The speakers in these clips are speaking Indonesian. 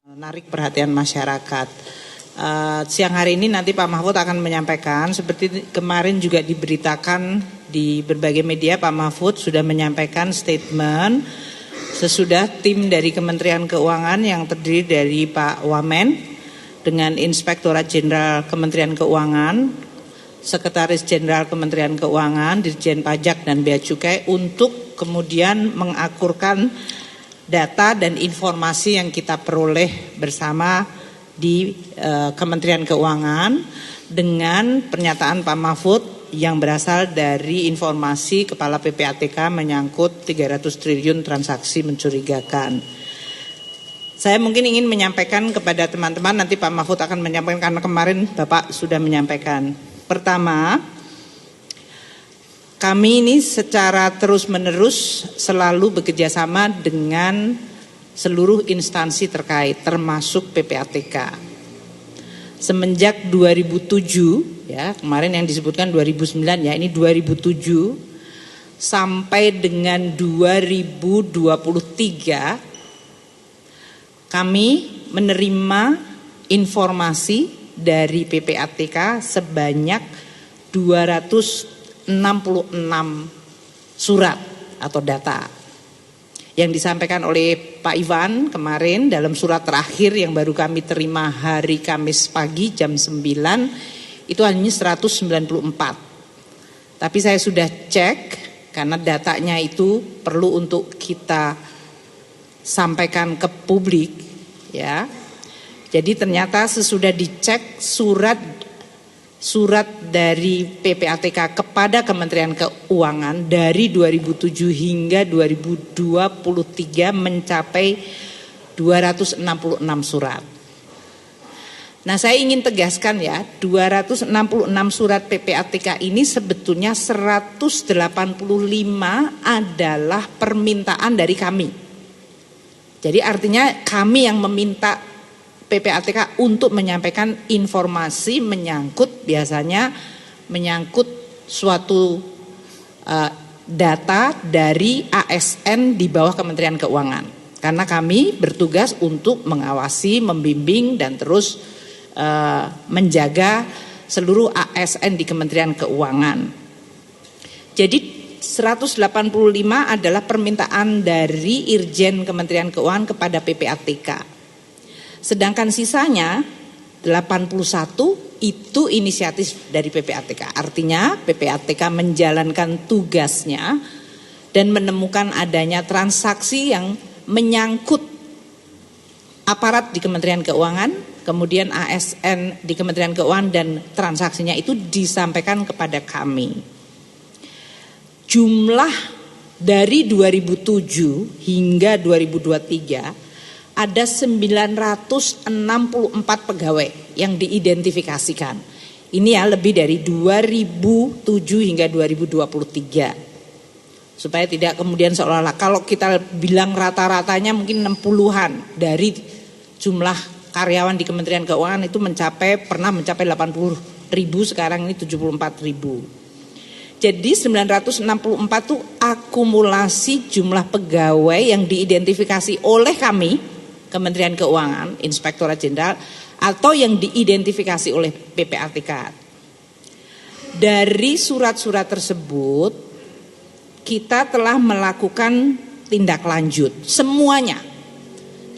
Menarik perhatian masyarakat. Siang hari ini nanti Pak Mahfud akan menyampaikan, seperti kemarin juga diberitakan di berbagai media, Pak Mahfud sudah menyampaikan statement sesudah tim dari Kementerian Keuangan yang terdiri dari Pak Wamen dengan Inspektorat Jenderal Kementerian Keuangan, Sekretaris Jenderal Kementerian Keuangan, Dirjen Pajak dan Bea Cukai untuk kemudian mengakurkan data dan informasi yang kita peroleh bersama di Kementerian Keuangan dengan pernyataan Pak Mahfud yang berasal dari informasi Kepala PPATK menyangkut 300 triliun transaksi mencurigakan. Saya mungkin ingin menyampaikan kepada teman-teman, nanti Pak Mahfud akan menyampaikan karena kemarin Bapak sudah menyampaikan. Pertama, kami ini secara terus-menerus selalu bekerjasama dengan seluruh instansi terkait, termasuk PPATK. Semenjak 2007, ya kemarin yang disebutkan 2009, ya ini 2007 sampai dengan 2023, kami menerima informasi dari PPATK sebanyak 266 surat atau data yang disampaikan oleh Pak Ivan kemarin dalam surat terakhir yang baru kami terima hari Kamis pagi jam 9 itu hanya 194. Tapi saya sudah cek karena datanya itu perlu untuk kita sampaikan ke publik, ya. Jadi ternyata sesudah dicek surat dari PPATK kepada Kementerian Keuangan dari 2007 hingga 2023 mencapai 266 surat. Nah, saya ingin tegaskan ya, 266 surat PPATK ini sebetulnya 185 adalah permintaan dari kami. Jadi artinya kami yang meminta PPATK untuk menyampaikan informasi biasanya menyangkut suatu data dari ASN di bawah Kementerian Keuangan. Karena kami bertugas untuk mengawasi, membimbing dan terus menjaga seluruh ASN di Kementerian Keuangan. Jadi 185 adalah permintaan dari Irjen Kementerian Keuangan kepada PPATK. Sedangkan sisanya 81 itu inisiatif dari PPATK. Artinya PPATK menjalankan tugasnya dan menemukan adanya transaksi yang menyangkut aparat di Kementerian Keuangan, kemudian ASN di Kementerian Keuangan dan transaksinya itu disampaikan kepada kami. Jumlah dari 2007 hingga 2023 ada 964 pegawai yang diidentifikasikan. Ini ya lebih dari 2007 hingga 2023. Supaya tidak kemudian seolah-olah kalau kita bilang rata-ratanya mungkin 60-an dari jumlah karyawan di Kementerian Keuangan itu pernah mencapai 80.000, sekarang ini 74.000. Jadi 964 itu akumulasi jumlah pegawai yang diidentifikasi oleh kami Kementerian Keuangan, Inspektorat Jenderal, atau yang diidentifikasi oleh PPATK. Dari surat-surat tersebut, kita telah melakukan tindak lanjut semuanya.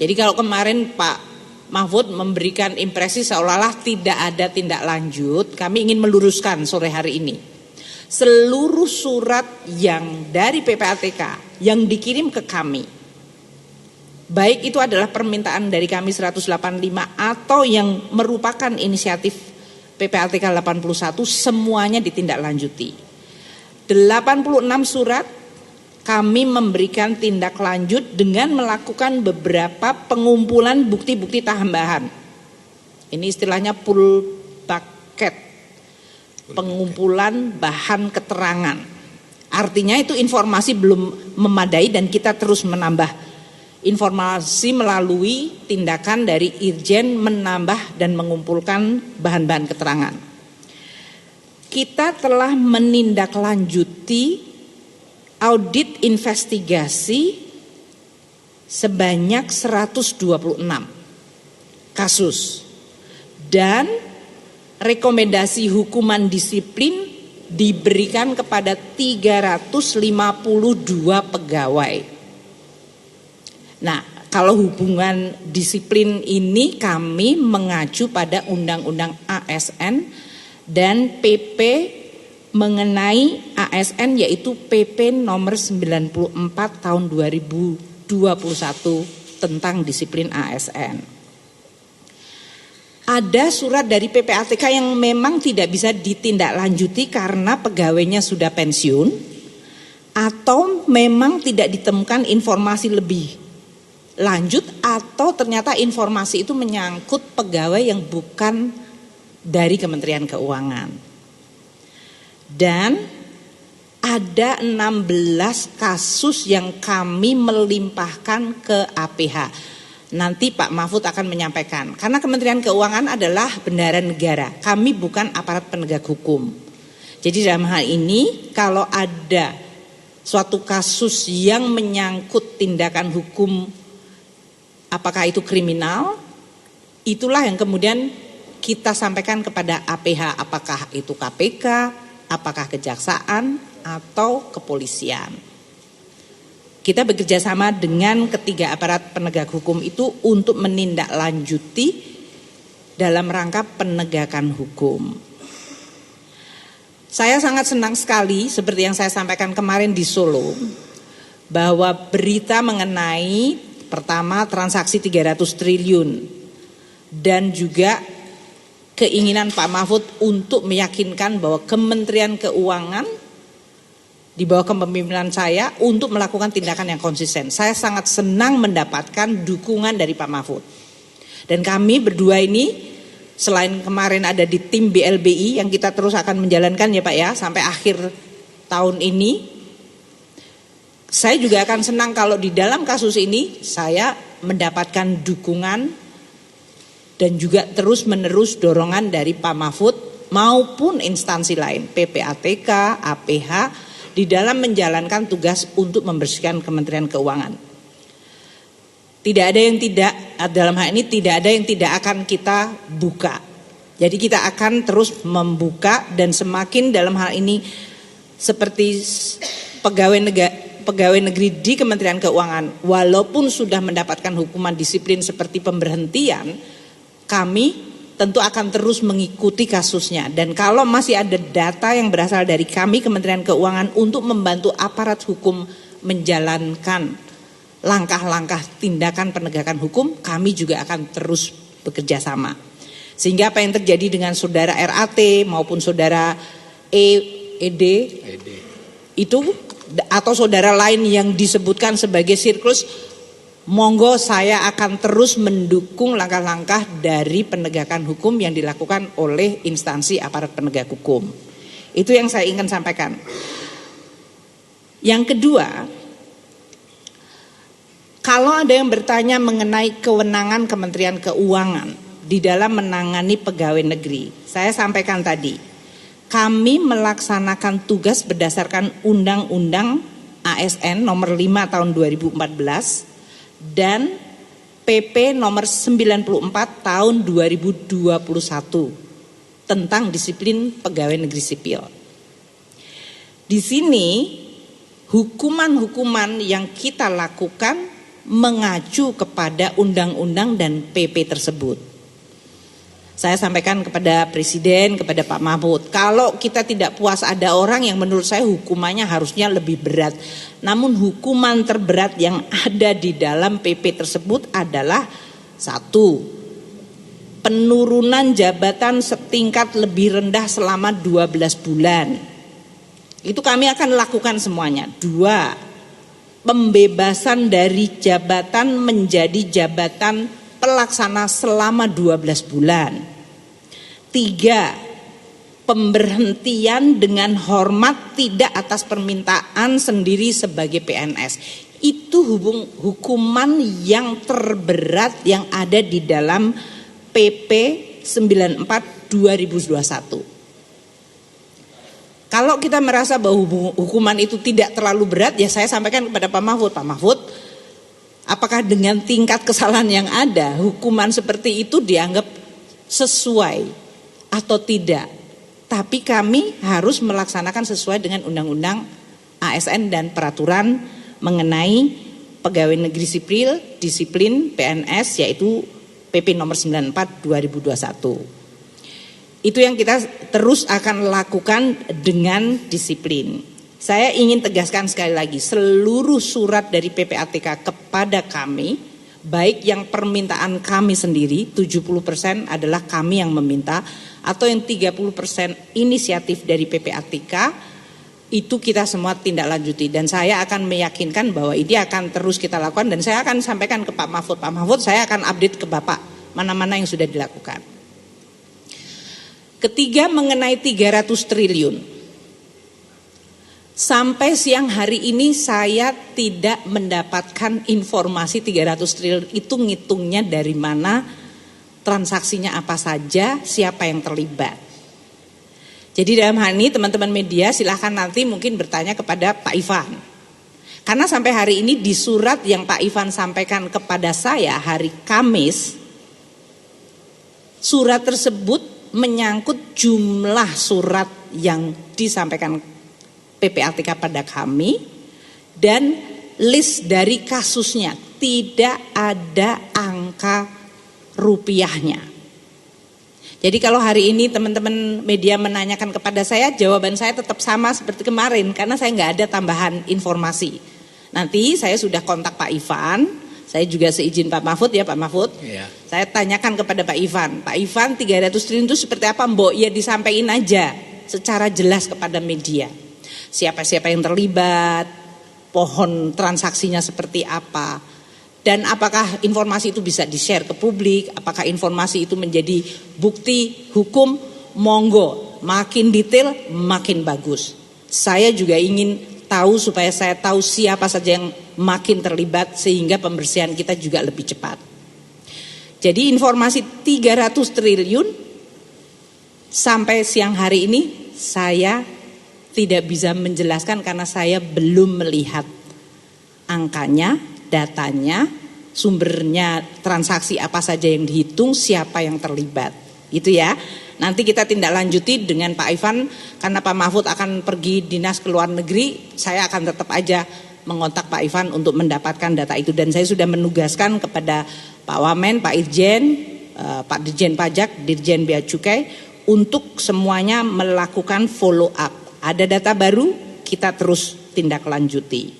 Jadi kalau kemarin Pak Mahfud memberikan impresi seolah-olah tidak ada tindak lanjut, kami ingin meluruskan sore hari ini. Seluruh surat yang dari PPATK yang dikirim ke kami, baik itu adalah permintaan dari kami 185 atau yang merupakan inisiatif PPATK 81, semuanya ditindaklanjuti. 86 surat kami memberikan tindak lanjut dengan melakukan beberapa pengumpulan bukti-bukti tambahan. Ini istilahnya full bucket, pengumpulan bahan keterangan. Artinya itu informasi belum memadai dan kita terus menambah informasi melalui tindakan dari Irjen menambah dan mengumpulkan bahan-bahan keterangan. Kita telah menindaklanjuti audit investigasi sebanyak 126. kasus. Dan rekomendasi hukuman disiplin diberikan kepada 352 pegawai. Nah, kalau hubungan disiplin ini kami mengacu pada Undang-Undang ASN dan PP mengenai ASN, yaitu PP nomor 94 tahun 2021 tentang disiplin ASN. Ada surat dari PPATK yang memang tidak bisa ditindaklanjuti karena pegawainya sudah pensiun, atau memang tidak ditemukan informasi lebih lanjut, atau ternyata informasi itu menyangkut pegawai yang bukan dari Kementerian Keuangan. Dan ada 16 kasus yang kami melimpahkan ke APH. Nanti Pak Mahfud akan menyampaikan. Karena Kementerian Keuangan adalah bendahara negara, kami bukan aparat penegak hukum. Jadi dalam hal ini kalau ada suatu kasus yang menyangkut tindakan hukum, apakah itu kriminal, itulah yang kemudian kita sampaikan kepada APH, apakah itu KPK, apakah kejaksaan, atau kepolisian. Kita bekerja sama dengan ketiga aparat penegak hukum itu untuk menindaklanjuti dalam rangka penegakan hukum. Saya sangat senang sekali, seperti yang saya sampaikan kemarin di Solo, bahwa berita mengenai pertama transaksi 300 triliun dan juga keinginan Pak Mahfud untuk meyakinkan bahwa Kementerian Keuangan di bawah kepemimpinan saya untuk melakukan tindakan yang konsisten. Saya sangat senang mendapatkan dukungan dari Pak Mahfud. Dan kami berdua ini selain kemarin ada di tim BLBI yang kita terus akan menjalankan ya Pak ya sampai akhir tahun ini. Saya juga akan senang kalau di dalam kasus ini saya mendapatkan dukungan dan juga terus-menerus dorongan dari Pak Mahfud maupun instansi lain, PPATK, APH, di dalam menjalankan tugas untuk membersihkan Kementerian Keuangan. Tidak ada yang tidak, dalam hal ini tidak ada yang tidak akan kita buka. Jadi kita akan terus membuka dan semakin dalam hal ini seperti pegawai negeri di Kementerian Keuangan, walaupun sudah mendapatkan hukuman disiplin seperti pemberhentian, kami tentu akan terus mengikuti kasusnya. Dan kalau masih ada data yang berasal dari kami Kementerian Keuangan untuk membantu aparat hukum menjalankan langkah-langkah tindakan penegakan hukum, kami juga akan terus bekerja sama. Sehingga apa yang terjadi dengan saudara RAT maupun saudara ED itu atau saudara lain yang disebutkan sebagai sirkus, monggo saya akan terus mendukung langkah-langkah dari penegakan hukum yang dilakukan oleh instansi aparat penegak hukum. Itu yang saya ingin sampaikan. Yang kedua, kalau ada yang bertanya mengenai kewenangan Kementerian Keuangan di dalam menangani pegawai negeri, saya sampaikan tadi. Kami melaksanakan tugas berdasarkan Undang-Undang ASN nomor 5 tahun 2014 dan PP nomor 94 tahun 2021 tentang disiplin pegawai negeri sipil. Di sini hukuman-hukuman yang kita lakukan mengacu kepada undang-undang dan PP tersebut. Saya sampaikan kepada Presiden, kepada Pak Mahfud, kalau kita tidak puas ada orang yang menurut saya hukumannya harusnya lebih berat. Namun hukuman terberat yang ada di dalam PP tersebut adalah 1. Penurunan jabatan setingkat lebih rendah selama 12 bulan. Itu kami akan lakukan semuanya. 2. Pembebasan dari jabatan menjadi jabatan pelaksana selama 12 bulan. 3. Pemberhentian dengan hormat tidak atas permintaan sendiri sebagai PNS. Itu hukuman yang terberat yang ada di dalam PP 94 2021. Kalau kita merasa bahwa hukuman itu tidak terlalu berat, ya saya sampaikan kepada Pak Mahfud. Pak Mahfud, Apakah dengan tingkat kesalahan yang ada, hukuman seperti itu dianggap sesuai atau tidak? Tapi kami harus melaksanakan sesuai dengan undang-undang ASN dan peraturan mengenai pegawai negeri sipil disiplin PNS, yaitu PP nomor 94 2021. Itu yang kita terus akan lakukan dengan disiplin. Saya ingin tegaskan sekali lagi, seluruh surat dari PPATK kepada kami, baik yang permintaan kami sendiri, 70% adalah kami yang meminta, atau yang 30% inisiatif dari PPATK, itu kita semua tindak lanjuti. Dan saya akan meyakinkan bahwa ini akan terus kita lakukan, dan saya akan sampaikan ke Pak Mahfud. Pak Mahfud, saya akan update ke Bapak mana-mana yang sudah dilakukan. Ketiga, mengenai 300 triliun. Sampai siang hari ini saya tidak mendapatkan informasi 300 triliun itu ngitungnya dari mana, transaksinya apa saja, siapa yang terlibat. Jadi dalam hal ini teman-teman media silahkan nanti mungkin bertanya kepada Pak Ivan. Karena sampai hari ini di surat yang Pak Ivan sampaikan kepada saya hari Kamis, surat tersebut menyangkut jumlah surat yang disampaikan PPATK pada kami dan list dari kasusnya, tidak ada angka rupiahnya. Jadi kalau hari ini teman-teman media menanyakan kepada saya, jawaban saya tetap sama seperti kemarin karena saya nggak ada tambahan informasi. Nanti saya sudah kontak Pak Ivan. Saya juga seizin Pak Mahfud ya Pak Mahfud. Iya. Saya tanyakan kepada Pak Ivan. Pak Ivan 300 triliun itu seperti apa Mbok? Ya disampaikan aja secara jelas kepada media. Siapa-siapa yang terlibat, pohon transaksinya seperti apa. Dan apakah informasi itu bisa di-share ke publik. Apakah informasi itu menjadi bukti hukum, monggo. Makin detail makin bagus. Saya juga ingin tahu supaya saya tahu siapa saja yang makin terlibat sehingga pembersihan kita juga lebih cepat. Jadi informasi 300 triliun sampai siang hari ini saya tidak bisa menjelaskan karena saya belum melihat angkanya, datanya, sumbernya, transaksi apa saja yang dihitung, siapa yang terlibat. Itu ya. Nanti kita tindak lanjuti dengan Pak Ivan, karena Pak Mahfud akan pergi dinas ke luar negeri, saya akan tetap aja mengontak Pak Ivan untuk mendapatkan data itu. Dan saya sudah menugaskan kepada Pak Wamen, Pak Irjen, Pak Dirjen Pajak, Dirjen Bea Cukai, untuk semuanya melakukan follow up. Ada data baru, kita terus tindak lanjuti.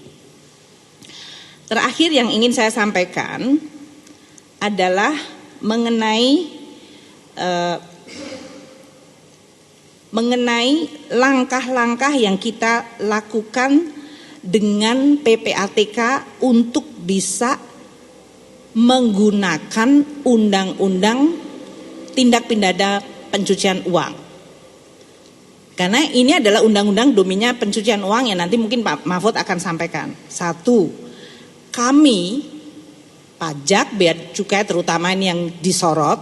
Terakhir yang ingin saya sampaikan adalah mengenai langkah-langkah yang kita lakukan dengan PPATK untuk bisa menggunakan undang-undang tindak pidana pencucian uang. Karena ini adalah undang-undang domainnya pencucian uang yang nanti mungkin Pak Mahfud akan sampaikan. Satu, kami pajak, bea cukai terutama ini yang disorot,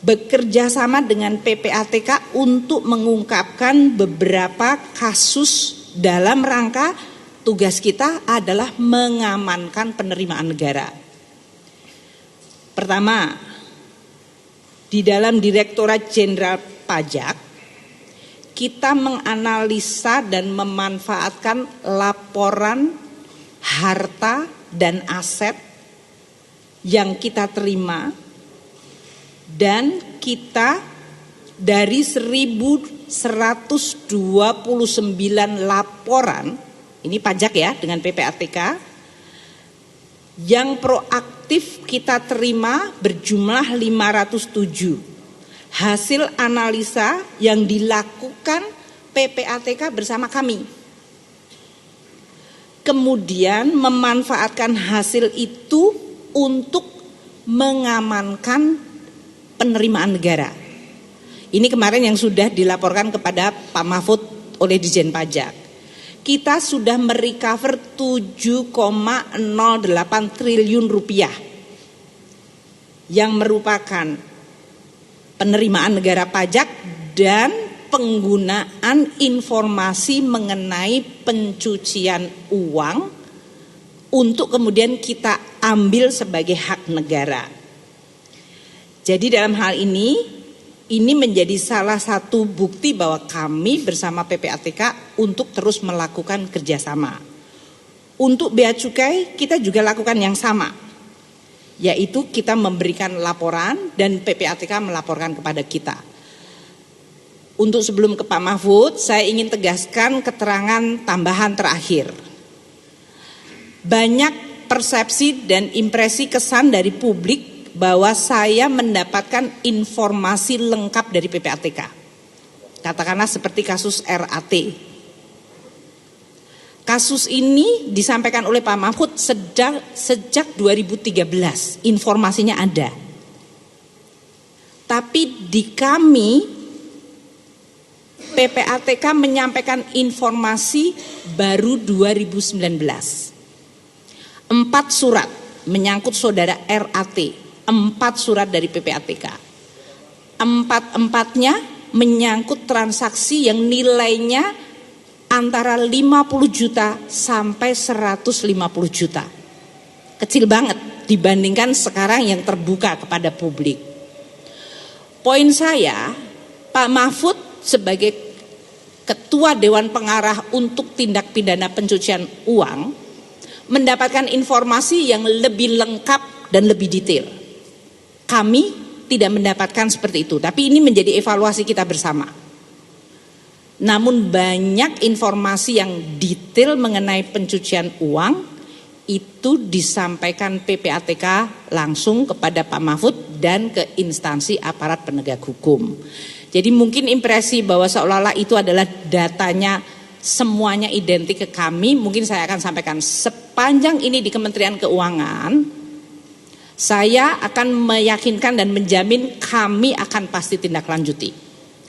bekerja sama dengan PPATK untuk mengungkapkan beberapa kasus dalam rangka tugas kita adalah mengamankan penerimaan negara. Pertama, di dalam Direktorat Jenderal Pajak, kita menganalisa dan memanfaatkan laporan harta dan aset yang kita terima, dan kita dari 1.129 laporan, ini pajak ya dengan PPATK, yang proaktif kita terima berjumlah 507. Hasil analisa yang dilakukan PPATK bersama kami. Kemudian memanfaatkan hasil itu untuk mengamankan penerimaan negara. Ini kemarin yang sudah dilaporkan kepada Pak Mahfud oleh Dirjen Pajak. Kita sudah merecover 7,08 triliun rupiah yang merupakan penerimaan negara pajak dan penggunaan informasi mengenai pencucian uang untuk kemudian kita ambil sebagai hak negara. Jadi dalam hal ini menjadi salah satu bukti bahwa kami bersama PPATK untuk terus melakukan kerjasama. Untuk Bea Cukai kita juga lakukan yang sama, yaitu kita memberikan laporan dan PPATK melaporkan kepada kita. Untuk sebelum ke Pak Mahfud, saya ingin tegaskan keterangan tambahan terakhir. Banyak persepsi dan impresi kesan dari publik bahwa saya mendapatkan informasi lengkap dari PPATK. Katakanlah seperti kasus RAT. Kasus ini disampaikan oleh Pak Mahfud sejak 2013, informasinya ada. Tapi di kami, PPATK menyampaikan informasi baru 2019. 4 surat menyangkut saudara RAT, 4 surat dari PPATK. 4-empatnya menyangkut transaksi yang nilainya antara 50 juta sampai 150 juta. Kecil banget dibandingkan sekarang yang terbuka kepada publik. Poin saya, Pak Mahfud sebagai Ketua Dewan Pengarah untuk tindak pidana pencucian uang mendapatkan informasi yang lebih lengkap dan lebih detail. Kami tidak mendapatkan seperti itu, tapi ini menjadi evaluasi kita bersama. Namun banyak informasi yang detail mengenai pencucian uang itu disampaikan PPATK langsung kepada Pak Mahfud dan ke instansi aparat penegak hukum. Jadi mungkin impresi bahwa seolah-olah itu adalah datanya semuanya identik ke kami, mungkin saya akan sampaikan sepanjang ini di Kementerian Keuangan, saya akan meyakinkan dan menjamin kami akan pasti tindak lanjuti.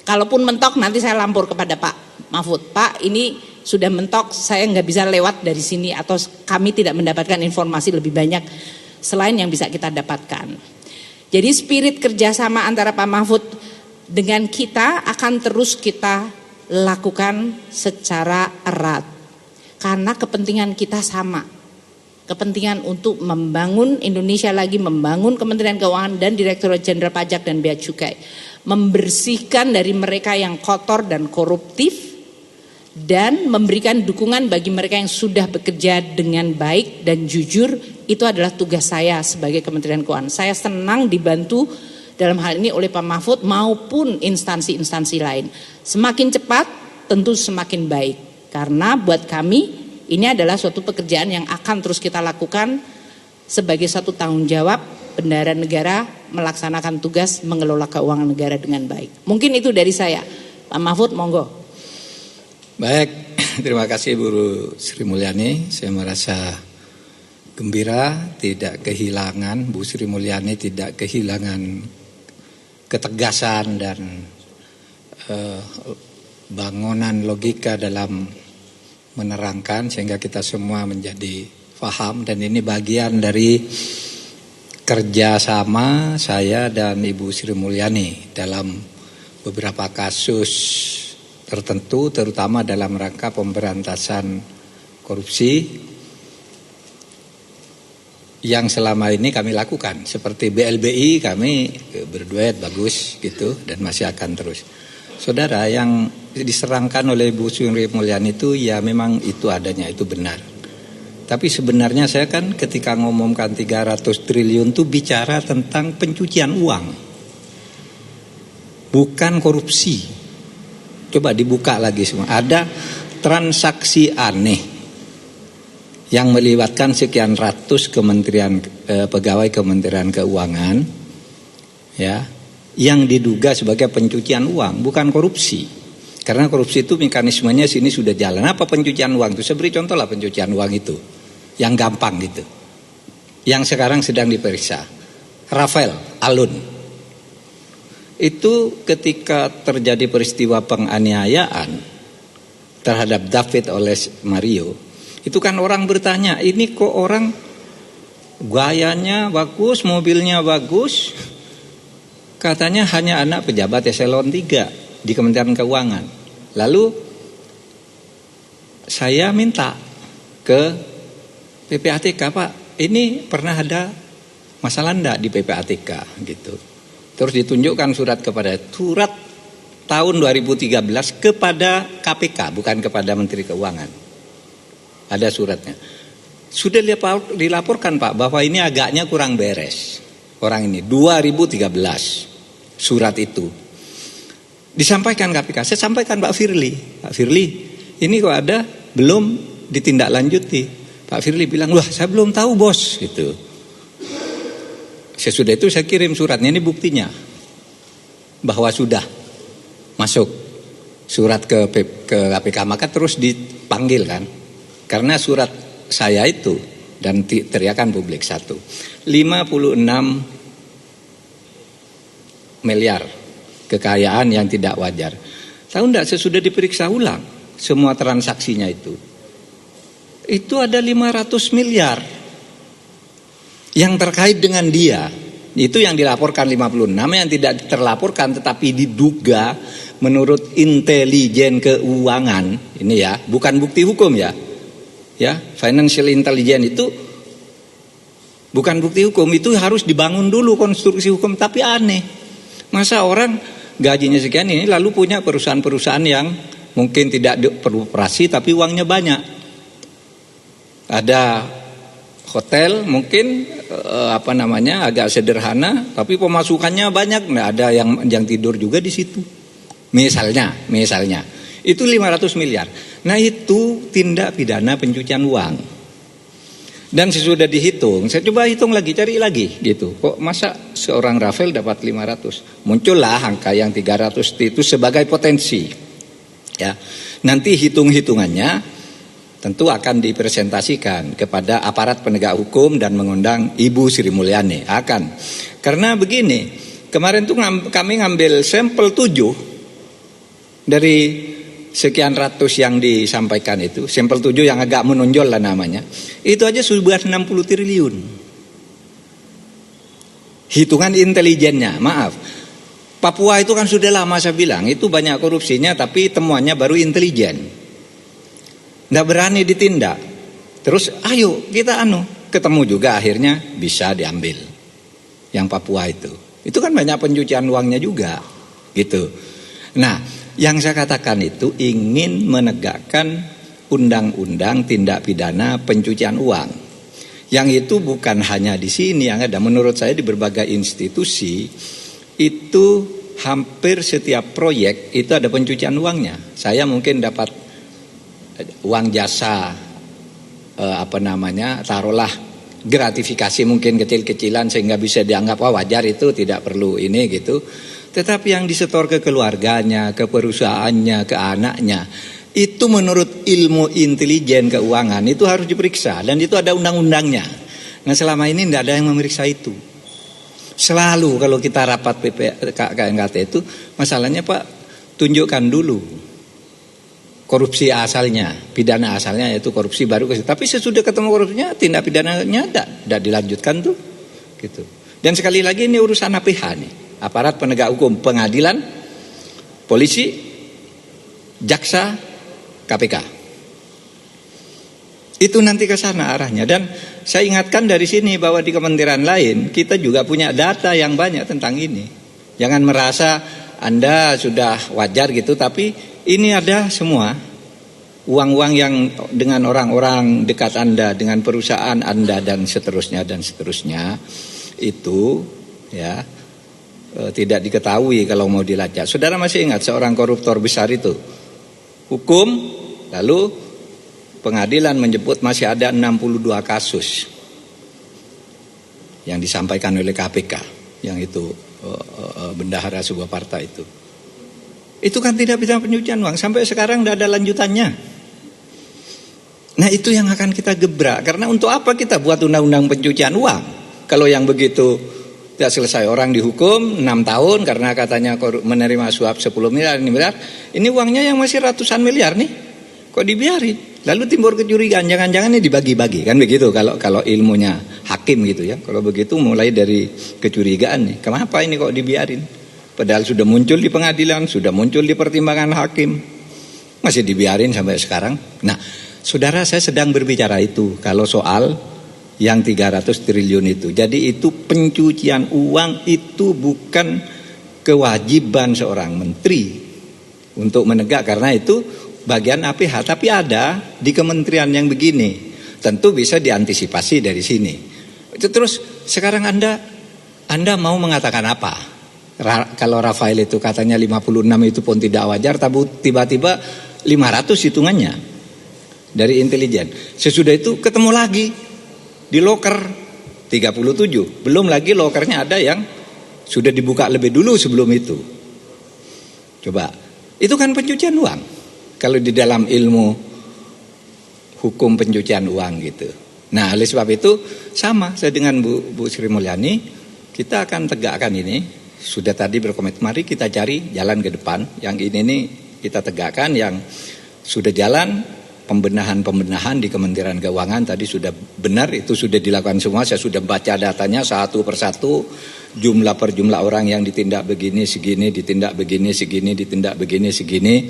Kalaupun mentok nanti saya lapor kepada Pak Mahfud, Pak ini sudah mentok, saya nggak bisa lewat dari sini atau kami tidak mendapatkan informasi lebih banyak selain yang bisa kita dapatkan. Jadi spirit kerjasama antara Pak Mahfud dengan kita akan terus kita lakukan secara erat karena kepentingan kita sama, kepentingan untuk membangun Indonesia lagi, membangun Kementerian Keuangan dan Direktorat Jenderal Pajak dan Bea Cukai, membersihkan dari mereka yang kotor dan koruptif dan memberikan dukungan bagi mereka yang sudah bekerja dengan baik dan jujur. Itu adalah tugas saya sebagai Kementerian Keuangan. Saya senang dibantu dalam hal ini oleh Pak Mahfud maupun instansi-instansi lain. Semakin cepat tentu semakin baik. Karena buat kami ini adalah suatu pekerjaan yang akan terus kita lakukan sebagai satu tanggung jawab bendahara negara melaksanakan tugas mengelola keuangan negara dengan baik. Mungkin itu dari saya. Pak Mahfud monggo. Baik, terima kasih Bu Sri Mulyani. Saya merasa gembira tidak kehilangan, Bu Sri Mulyani tidak kehilangan ketegasan dan bangunan logika dalam menerangkan sehingga kita semua menjadi paham, dan ini bagian dari kerjasama saya dan Ibu Sri Mulyani dalam beberapa kasus tertentu, terutama dalam rangka pemberantasan korupsi yang selama ini kami lakukan. Seperti BLBI kami berduet bagus gitu dan masih akan terus. Saudara, yang diserangkan oleh Bu Sri Mulyani itu ya memang itu adanya, itu benar. Tapi sebenarnya saya kan ketika ngomongkan 300 triliun itu bicara tentang pencucian uang, bukan korupsi. Coba dibuka lagi semua. Ada transaksi aneh yang melibatkan sekian ratus pegawai Kementerian Keuangan, ya, yang diduga sebagai pencucian uang, bukan korupsi. Karena korupsi itu mekanismenya sini sudah jalan. Apa pencucian uang itu? Saya beri contoh lah pencucian uang itu, yang gampang gitu, yang sekarang sedang diperiksa. Rafael Alun itu ketika terjadi peristiwa penganiayaan terhadap David oleh Mario, itu kan orang bertanya, ini kok orang gayanya bagus, mobilnya bagus, katanya hanya anak pejabat eselon 3 di Kementerian Keuangan. Lalu saya minta ke PPATK, Pak, ini pernah ada masalah enggak di PPATK gitu. Terus ditunjukkan surat tahun 2013 kepada KPK, bukan kepada Menteri Keuangan. Ada suratnya. Sudah dilaporkan, Pak, bahwa ini agaknya kurang beres. Orang ini 2013 surat itu disampaikan KPK. Saya sampaikan Pak Firly, ini kok ada belum ditindaklanjuti. Pak Firly bilang, wah saya belum tahu bos gitu. Sesudah itu saya kirim suratnya, ini buktinya bahwa sudah masuk surat ke KPK. Maka terus dipanggil kan, karena surat saya itu dan teriakan publik 56 miliar kekayaan yang tidak wajar. Tahu enggak, sesudah diperiksa ulang semua transaksinya itu ada 500 miliar yang terkait dengan dia. Itu yang dilaporkan 56, yang tidak terlaporkan tetapi diduga menurut intelijen keuangan. Ini ya, bukan bukti hukum ya. Ya, financial intelligence itu bukan bukti hukum, itu harus dibangun dulu konstruksi hukum. Tapi aneh, masa orang gajinya sekian ini lalu punya perusahaan-perusahaan yang mungkin tidak beroperasi tapi uangnya banyak. Ada hotel mungkin agak sederhana tapi pemasukannya banyak. Nah, ada yang tidur juga di situ. Misalnya itu 500 miliar. Nah, itu tindak pidana pencucian uang. Dan sesudah dihitung, saya coba hitung lagi, cari lagi gitu. Kok masa seorang Rafael dapat 500? Muncullah angka yang 300 itu sebagai potensi. Ya. Nanti hitung-hitungannya tentu akan dipresentasikan kepada aparat penegak hukum dan mengundang Ibu Sri Mulyani. Karena begini, kemarin tuh kami ngambil sampel 7 dari sekian ratus yang disampaikan itu, sampel 7 yang agak menonjol lah namanya, itu aja sudah 60 triliun. Hitungan intelijennya, maaf. Papua itu kan sudah lama saya bilang, itu banyak korupsinya tapi temuannya baru intelijen. Nggak berani ditindak. Terus ayo kita ketemu juga akhirnya bisa diambil yang Papua itu. Itu kan banyak pencucian uangnya juga gitu. Nah, yang saya katakan itu ingin menegakkan undang-undang tindak pidana pencucian uang. Yang itu bukan hanya di sini, yang ada menurut saya di berbagai institusi itu hampir setiap proyek itu ada pencucian uangnya. Saya mungkin dapat uang jasa taruhlah gratifikasi mungkin kecil-kecilan sehingga bisa dianggap wajar, itu tidak perlu ini gitu. Tetapi yang disetor ke keluarganya, ke perusahaannya, ke anaknya, itu menurut ilmu intelijen keuangan itu harus diperiksa dan itu ada undang-undangnya. Nah, selama ini tidak ada yang memeriksa itu. Selalu kalau kita rapat KNKT itu masalahnya, Pak, tunjukkan dulu korupsi asalnya, pidana asalnya yaitu korupsi baru. Tapi sesudah ketemu korupsinya, tindak pidananya tidak dilanjutkan tuh, gitu. Dan sekali lagi ini urusan APH nih, aparat penegak hukum, pengadilan, polisi, jaksa, KPK. Itu nanti ke sana arahnya. Dan saya ingatkan dari sini bahwa di kementerian lain kita juga punya data yang banyak tentang ini. Jangan merasa Anda sudah wajar gitu, tapi ini ada semua uang-uang yang dengan orang-orang dekat Anda, dengan perusahaan Anda dan seterusnya itu ya tidak diketahui kalau mau dilacak. Saudara masih ingat seorang koruptor besar itu hukum, lalu pengadilan menyebut masih ada 62 kasus yang disampaikan oleh KPK, yang itu bendahara sebuah partai itu. Itu kan tidak bisa pencucian uang. Sampai sekarang tidak ada lanjutannya. Nah, itu yang akan kita gebrak. Karena untuk apa kita buat undang-undang pencucian uang? Kalau yang begitu tidak selesai, orang dihukum 6 tahun karena katanya menerima suap 10 miliar, ini uangnya yang masih ratusan miliar nih, kok dibiarin? Lalu timbul kecurigaan, jangan-jangan ini dibagi-bagi, kan begitu kalau ilmunya hakim gitu ya. Kalau begitu mulai dari kecurigaan nih, kenapa ini kok dibiarin? Padahal sudah muncul di pengadilan, sudah muncul di pertimbangan hakim, masih dibiarin sampai sekarang. Nah, Saudara, saya sedang berbicara itu kalau soal yang 300 triliun itu. Jadi itu pencucian uang, itu bukan kewajiban seorang menteri untuk menegak, karena itu bagian APH. Tapi ada di kementerian yang begini, tentu bisa diantisipasi dari sini. Terus sekarang Anda mau mengatakan apa? Kalau Rafael itu katanya 56 itu pun tidak wajar, tapi tiba-tiba 500 hitungannya dari intelijen. Sesudah itu ketemu lagi di loker 37. Belum lagi lokernya ada yang sudah dibuka lebih dulu sebelum itu. Coba, itu kan pencucian uang. Kalau di dalam ilmu hukum pencucian uang gitu. Nah, oleh sebab itu sama saya dengan Bu Sri Mulyani, kita akan tegakkan ini. Sudah tadi berkomitmen, mari kita cari jalan ke depan. Yang ini nih kita tegakkan, yang sudah jalan pembenahan di Kementerian Keuangan tadi sudah benar, itu sudah dilakukan semua. Saya sudah baca datanya satu persatu, jumlah per jumlah orang yang ditindak begini segini, ditindak begini segini, ditindak begini segini,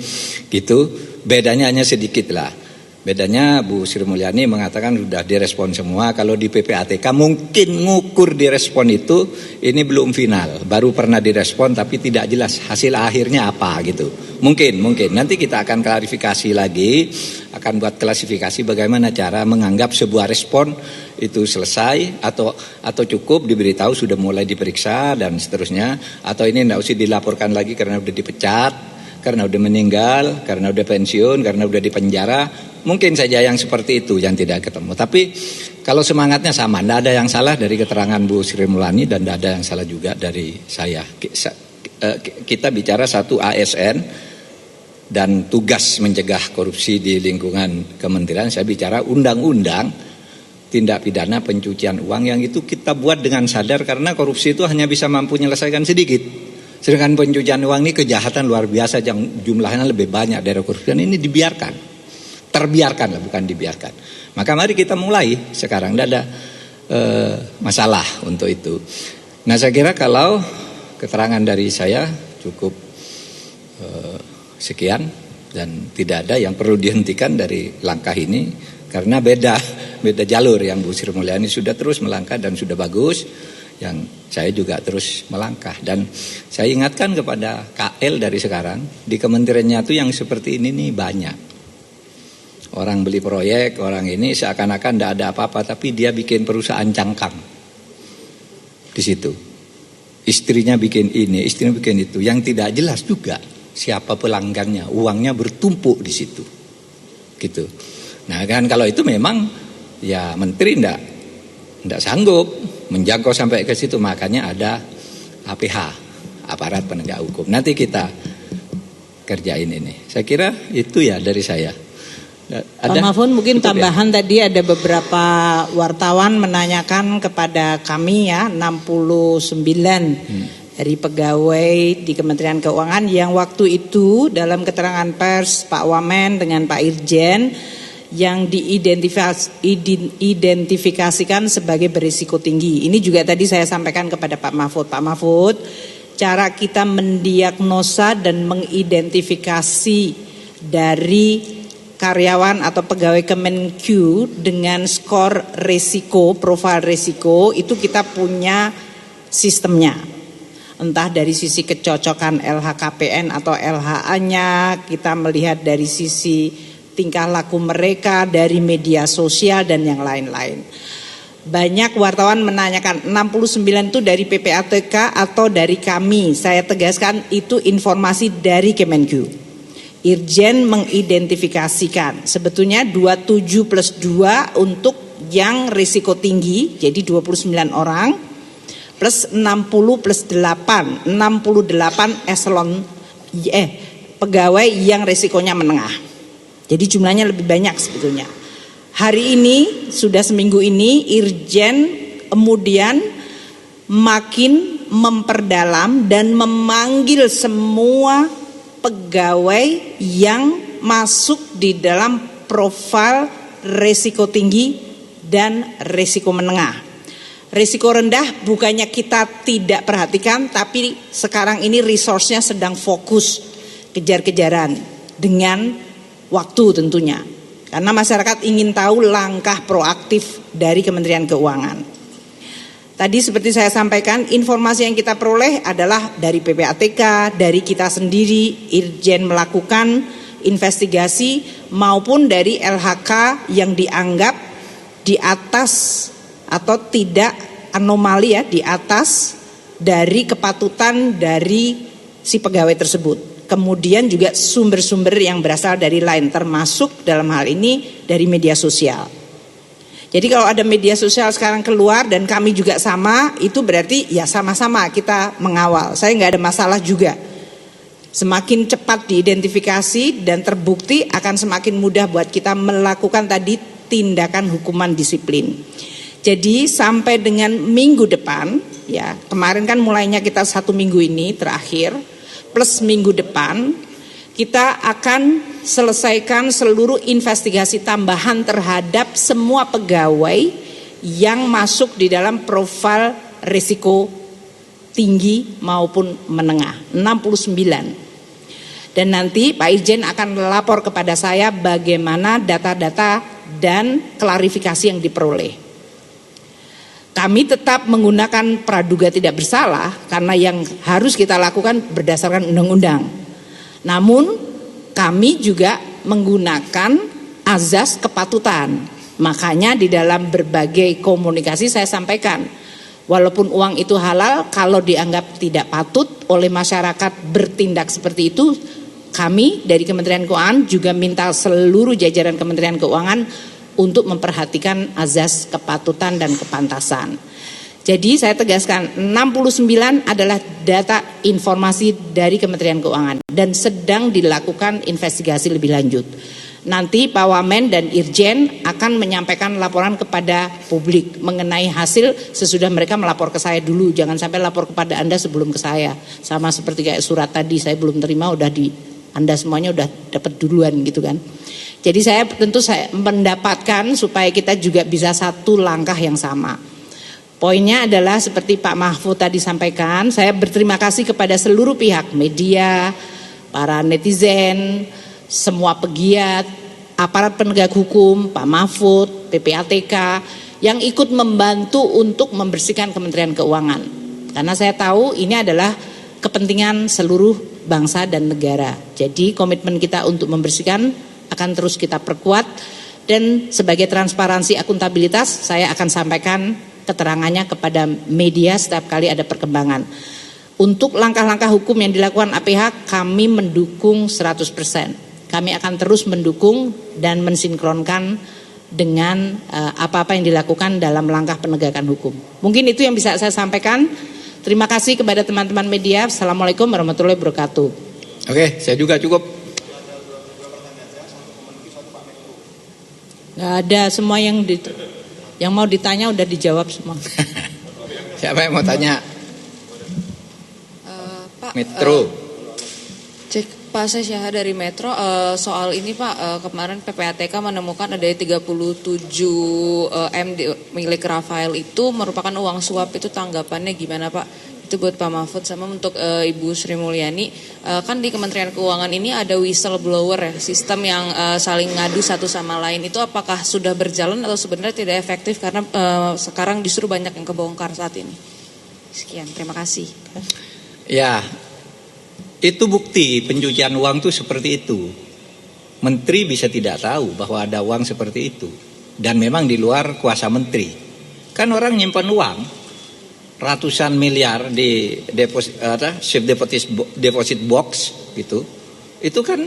gitu. Bedanya hanya sedikit lah. Bedanya Bu Sri Mulyani mengatakan sudah direspon semua. Kalau di PPATK mungkin ngukur direspon itu ini belum final, baru pernah direspon tapi tidak jelas hasil akhirnya apa gitu. Mungkin nanti kita akan klarifikasi lagi, akan buat klasifikasi bagaimana cara menganggap sebuah respon itu selesai atau cukup diberitahu sudah mulai diperiksa dan seterusnya, atau ini tidak usah dilaporkan lagi karena udah dipecat, karena udah meninggal, karena udah pensiun, karena udah dipenjara. Mungkin saja yang seperti itu yang tidak ketemu. Tapi kalau semangatnya sama, tidak ada yang salah dari keterangan Bu Sri Mulyani dan tidak ada yang salah juga dari saya. Kita bicara satu ASN dan tugas mencegah korupsi di lingkungan kementerian. Saya bicara undang-undang tindak pidana pencucian uang, yang itu kita buat dengan sadar karena korupsi itu hanya bisa mampu menyelesaikan sedikit. Sedangkan pencucian uang ini kejahatan luar biasa yang jumlahnya lebih banyak dari korupsi. Dan ini terbiarkan lah, bukan dibiarkan. Maka mari kita mulai sekarang, tidak ada masalah untuk itu. Nah, saya kira kalau keterangan dari saya cukup sekian dan tidak ada yang perlu dihentikan dari langkah ini, karena beda jalur. Yang Bu Sri Mulyani sudah terus melangkah dan sudah bagus, yang saya juga terus melangkah. Dan saya ingatkan kepada KL dari sekarang, di kementeriannya itu yang seperti ini nih banyak. Orang beli proyek, orang ini seakan-akan tidak ada apa-apa, tapi dia bikin perusahaan cangkang di situ. Istrinya bikin ini, istrinya bikin itu, yang tidak jelas juga siapa pelanggannya, uangnya bertumpuk di situ, gitu. Nah kan kalau itu memang ya menteri tidak sanggup menjangkau sampai ke situ, makanya ada APH, aparat penegak hukum. Nanti kita kerjain ini. Saya kira itu ya dari saya. Pak Mahfud, mungkin tambahan ya? Tadi ada beberapa wartawan menanyakan kepada kami ya, 69 dari pegawai di Kementerian Keuangan yang waktu itu dalam keterangan pers Pak Wamen dengan Pak Irjen yang diidentifikasikan sebagai berisiko tinggi. Ini juga tadi saya sampaikan kepada Pak Mahfud. Pak Mahfud, cara kita mendiagnosa dan mengidentifikasi dari karyawan atau pegawai Kemenq dengan skor resiko, profil resiko, itu kita punya sistemnya. Entah dari sisi kecocokan LHKPN atau LHA-nya, kita melihat dari sisi tingkah laku mereka, dari media sosial dan yang lain-lain. Banyak wartawan menanyakan 69 itu dari PPATK atau dari kami. Saya tegaskan itu informasi dari Kemenq. Irjen mengidentifikasikan sebetulnya 27 plus 2 untuk yang risiko tinggi, jadi 29 orang plus 60 plus 8, 68 eselon pegawai yang risikonya menengah. Jadi jumlahnya lebih banyak sebetulnya. Hari ini sudah seminggu ini Irjen kemudian makin memperdalam dan memanggil semua pegawai yang masuk di dalam profil risiko tinggi dan risiko menengah. Risiko rendah bukannya kita tidak perhatikan, tapi sekarang ini resource-nya sedang fokus kejar-kejaran dengan waktu tentunya. Karena masyarakat ingin tahu langkah proaktif dari Kementerian Keuangan. Tadi seperti saya sampaikan, informasi yang kita peroleh adalah dari PPATK, dari kita sendiri, Irjen melakukan investigasi, maupun dari LHK yang dianggap di atas atau tidak anomali ya, di atas dari kepatutan dari si pegawai tersebut. Kemudian juga sumber-sumber yang berasal dari lain, termasuk dalam hal ini dari media sosial. Jadi kalau ada media sosial sekarang keluar dan kami juga sama, itu berarti ya sama-sama kita mengawal. Saya nggak ada masalah juga. Semakin cepat diidentifikasi dan terbukti akan semakin mudah buat kita melakukan tadi tindakan hukuman disiplin. Jadi sampai dengan minggu depan, ya kemarin kan mulainya kita 1 minggu ini terakhir, plus minggu depan kita akan selesaikan seluruh investigasi tambahan terhadap semua pegawai yang masuk di dalam profil risiko tinggi maupun menengah, 69. Dan nanti Pak Irjen akan lapor kepada saya bagaimana data-data dan klarifikasi yang diperoleh. Kami tetap menggunakan praduga tidak bersalah karena yang harus kita lakukan berdasarkan undang-undang. Namun kami juga menggunakan azas kepatutan. Makanya di dalam berbagai komunikasi saya sampaikan, walaupun uang itu halal, kalau dianggap tidak patut oleh masyarakat bertindak seperti itu, kami dari Kementerian Keuangan juga minta seluruh jajaran Kementerian Keuangan untuk memperhatikan azas kepatutan dan kepantasan. Jadi saya tegaskan 69 adalah data informasi dari Kementerian Keuangan dan sedang dilakukan investigasi lebih lanjut. Nanti Pak Wamen dan Irjen akan menyampaikan laporan kepada publik mengenai hasil sesudah mereka melapor ke saya dulu. Jangan sampai lapor kepada Anda sebelum ke saya. Sama seperti kayak surat tadi, saya belum terima udah Anda semuanya udah dapat duluan gitu kan. Jadi saya mendapatkan supaya kita juga bisa satu langkah yang sama. Poinnya adalah seperti Pak Mahfud tadi sampaikan, saya berterima kasih kepada seluruh pihak, media, para netizen, semua pegiat, aparat penegak hukum, Pak Mahfud, PPATK, yang ikut membantu untuk membersihkan Kementerian Keuangan. Karena saya tahu ini adalah kepentingan seluruh bangsa dan negara. Jadi komitmen kita untuk membersihkan akan terus kita perkuat, dan sebagai transparansi akuntabilitas saya akan sampaikan keterangannya kepada media setiap kali ada perkembangan. Untuk langkah-langkah hukum yang dilakukan APH kami mendukung 100%. Kami akan terus mendukung dan mensinkronkan dengan apa-apa yang dilakukan dalam langkah penegakan hukum. Mungkin itu yang bisa saya sampaikan. Terima kasih kepada teman-teman media. Assalamualaikum warahmatullahi wabarakatuh. Oke, saya juga cukup. Gak ada, semua yang mau ditanya udah dijawab semua. Siapa yang mau tanya? Pak, Metro. Pak Syaha dari Metro, soal ini Pak, kemarin PPATK menemukan ada 37 M milik Rafael itu merupakan uang suap, itu tanggapannya gimana Pak? Itu buat Pak Mahfud sama untuk Ibu Sri Mulyani. Kan di Kementerian Keuangan ini ada whistleblower ya, sistem yang saling ngadu satu sama lain. Itu apakah sudah berjalan atau sebenarnya tidak efektif karena sekarang justru banyak yang kebongkar saat ini? Sekian, terima kasih. Ya, itu bukti pencucian uang itu seperti itu. Menteri bisa tidak tahu bahwa ada uang seperti itu. Dan memang di luar kuasa menteri. Kan orang nyimpan uang ratusan miliar di safe deposit box gitu. Itu kan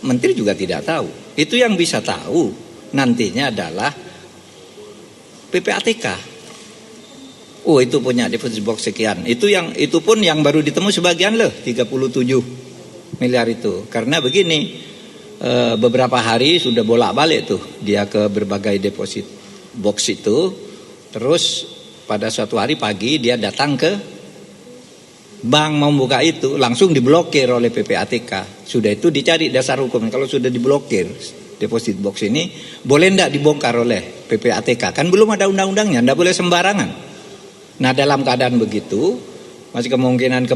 menteri juga tidak tahu. Itu yang bisa tahu nantinya adalah PPATK. Oh, itu punya deposit box sekian. Itu pun yang baru ditemu sebagian loh, 37 miliar itu. Karena begini, beberapa hari sudah bolak-balik tuh dia ke berbagai deposit box itu. Terus pada suatu hari pagi dia datang ke bank mau buka itu, langsung diblokir oleh PPATK. Sudah itu dicari dasar hukum. Kalau sudah diblokir deposit box ini, boleh enggak dibongkar oleh PPATK? Kan belum ada undang-undangnya, enggak boleh sembarangan. Nah, dalam keadaan begitu, masih kemungkinan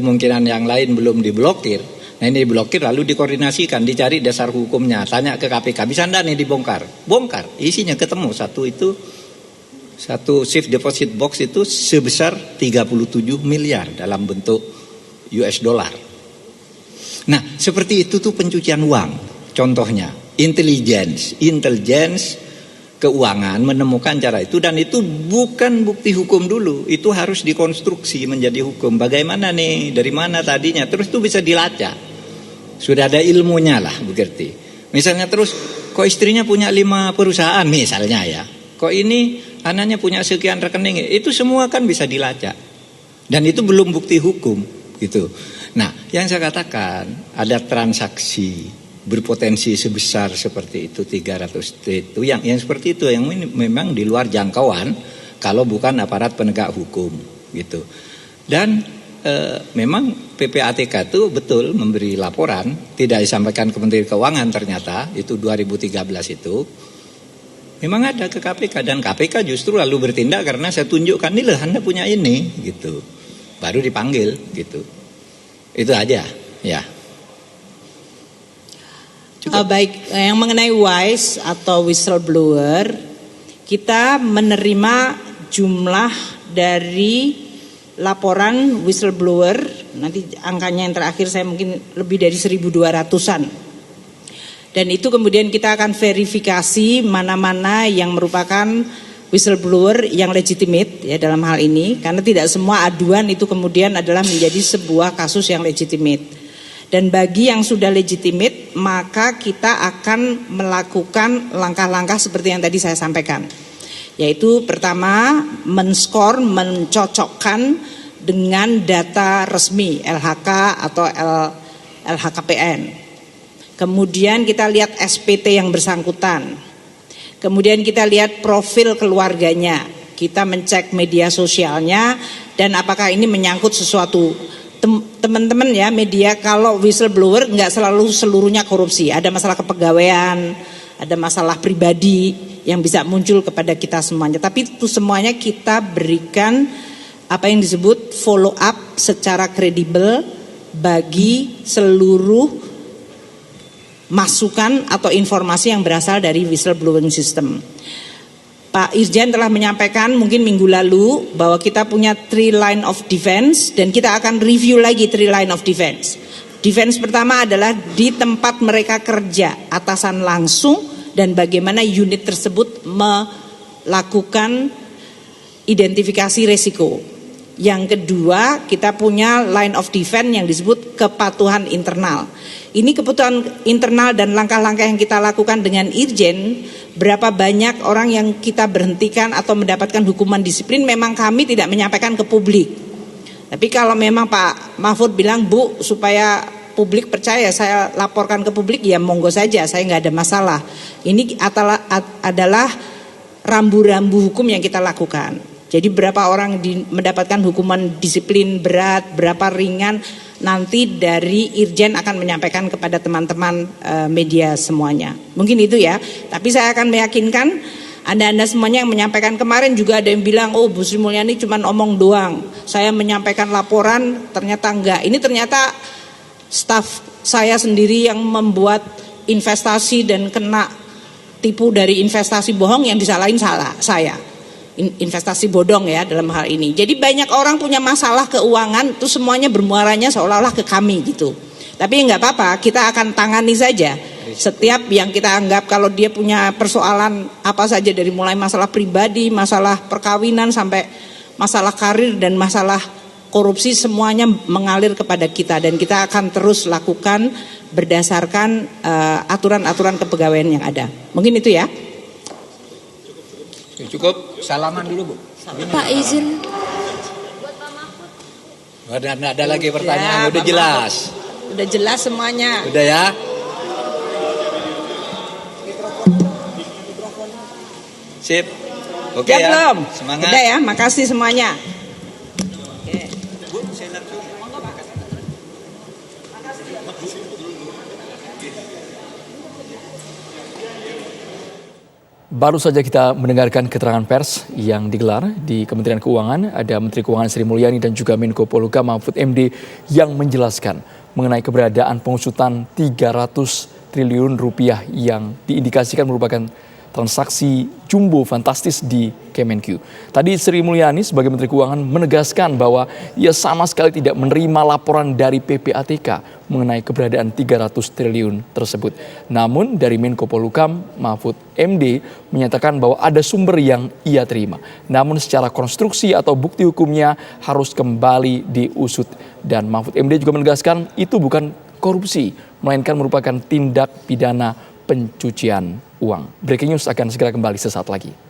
yang lain belum diblokir, Nah ini diblokir lalu dikoordinasikan, dicari dasar hukumnya, tanya ke KPK, bisa enggak nih dibongkar? Bongkar, isinya ketemu satu safe deposit box itu sebesar 37 miliar dalam bentuk US dollar. Nah seperti itu tuh pencucian uang, contohnya intelligence keuangan menemukan cara itu, dan itu bukan bukti hukum dulu, itu harus dikonstruksi menjadi hukum. Bagaimana nih, dari mana tadinya, terus itu bisa dilacak, sudah ada ilmunya lah begitu. Misalnya terus kok istrinya punya 5 perusahaan misalnya ya, kok ini anaknya punya sekian rekening, itu semua kan bisa dilacak, dan itu belum bukti hukum gitu. Nah yang saya katakan ada transaksi berpotensi sebesar seperti itu 300 itu yang seperti itu yang memang di luar jangkauan kalau bukan aparat penegak hukum gitu. Dan memang PPATK itu betul memberi laporan, tidak disampaikan ke Menteri Keuangan, ternyata itu 2013 itu memang ada ke KPK, dan KPK justru lalu bertindak karena saya tunjukkan nih loh Anda punya ini gitu, baru dipanggil gitu. Itu aja ya. Baik, yang mengenai WISE atau whistleblower, kita menerima jumlah dari laporan whistleblower, nanti angkanya yang terakhir saya mungkin lebih dari 1.200-an. Dan itu kemudian kita akan verifikasi mana-mana yang merupakan whistleblower yang legitimate ya dalam hal ini, karena tidak semua aduan itu kemudian adalah menjadi sebuah kasus yang legitimate. Dan bagi yang sudah legitimate, maka kita akan melakukan langkah-langkah seperti yang tadi saya sampaikan. Yaitu pertama, men-score, mencocokkan dengan data resmi LHK atau LHKPN. Kemudian kita lihat SPT yang bersangkutan. Kemudian kita lihat profil keluarganya. Kita mencek media sosialnya dan apakah ini menyangkut sesuatu. Teman-teman ya media, kalau whistleblower nggak selalu seluruhnya korupsi, ada masalah kepegawaian, ada masalah pribadi yang bisa muncul kepada kita semuanya, tapi itu semuanya kita berikan apa yang disebut follow up secara kredibel bagi seluruh masukan atau informasi yang berasal dari whistleblowing system. Pak Irjen telah menyampaikan mungkin minggu lalu bahwa kita punya 3 line of defense dan kita akan review lagi 3 line of defense. Defense pertama adalah di tempat mereka kerja, atasan langsung, dan bagaimana unit tersebut melakukan identifikasi resiko. Yang kedua, kita punya line of defense yang disebut kepatuhan internal. Ini kebutuhan internal dan langkah-langkah yang kita lakukan dengan Irjen, berapa banyak orang yang kita berhentikan atau mendapatkan hukuman disiplin, memang kami tidak menyampaikan ke publik. Tapi kalau memang Pak Mahfud bilang, Bu, supaya publik percaya saya laporkan ke publik, ya monggo saja, saya nggak ada masalah. Ini adalah rambu-rambu hukum yang kita lakukan. Jadi berapa orang mendapatkan hukuman disiplin berat, berapa ringan, nanti dari Irjen akan menyampaikan kepada teman-teman media semuanya. Mungkin itu ya, tapi saya akan meyakinkan Anda semuanya yang menyampaikan kemarin juga ada yang bilang, oh Bu Sri Mulyani cuma omong doang, saya menyampaikan laporan, ternyata enggak. Ini ternyata staf saya sendiri yang membuat investasi dan kena tipu dari investasi bohong, yang disalahin saya. Investasi bodong ya dalam hal ini. Jadi banyak orang punya masalah keuangan itu semuanya bermuaranya seolah-olah ke kami gitu. Tapi nggak apa-apa, kita akan tangani saja setiap yang kita anggap kalau dia punya persoalan apa saja, dari mulai masalah pribadi, masalah perkawinan sampai masalah karir dan masalah korupsi, semuanya mengalir kepada kita dan kita akan terus lakukan berdasarkan aturan-aturan kepegawaian yang ada. Mungkin itu ya. Cukup salaman dulu Bu. Pak izin. Ada lagi pertanyaan, ya, udah jelas. Udah jelas semuanya. Udah ya. Sip. Oke ya. Belum? Semangat. Udah ya, makasih semuanya. Baru saja kita mendengarkan keterangan pers yang digelar di Kementerian Keuangan. Ada Menteri Keuangan Sri Mulyani dan juga Menko Polhukam Mahfud MD yang menjelaskan mengenai keberadaan pengusutan 300 triliun rupiah yang diindikasikan merupakan transaksi jumbo fantastis di Kemenq. Tadi Sri Mulyani sebagai Menteri Keuangan menegaskan bahwa ia sama sekali tidak menerima laporan dari PPATK mengenai keberadaan 300 triliun tersebut. Namun dari Menko Polhukam Mahfud MD menyatakan bahwa ada sumber yang ia terima. Namun secara konstruksi atau bukti hukumnya harus kembali diusut. Dan Mahfud MD juga menegaskan itu bukan korupsi, melainkan merupakan tindak pidana pencucian uang. Breaking News akan segera kembali sesaat lagi.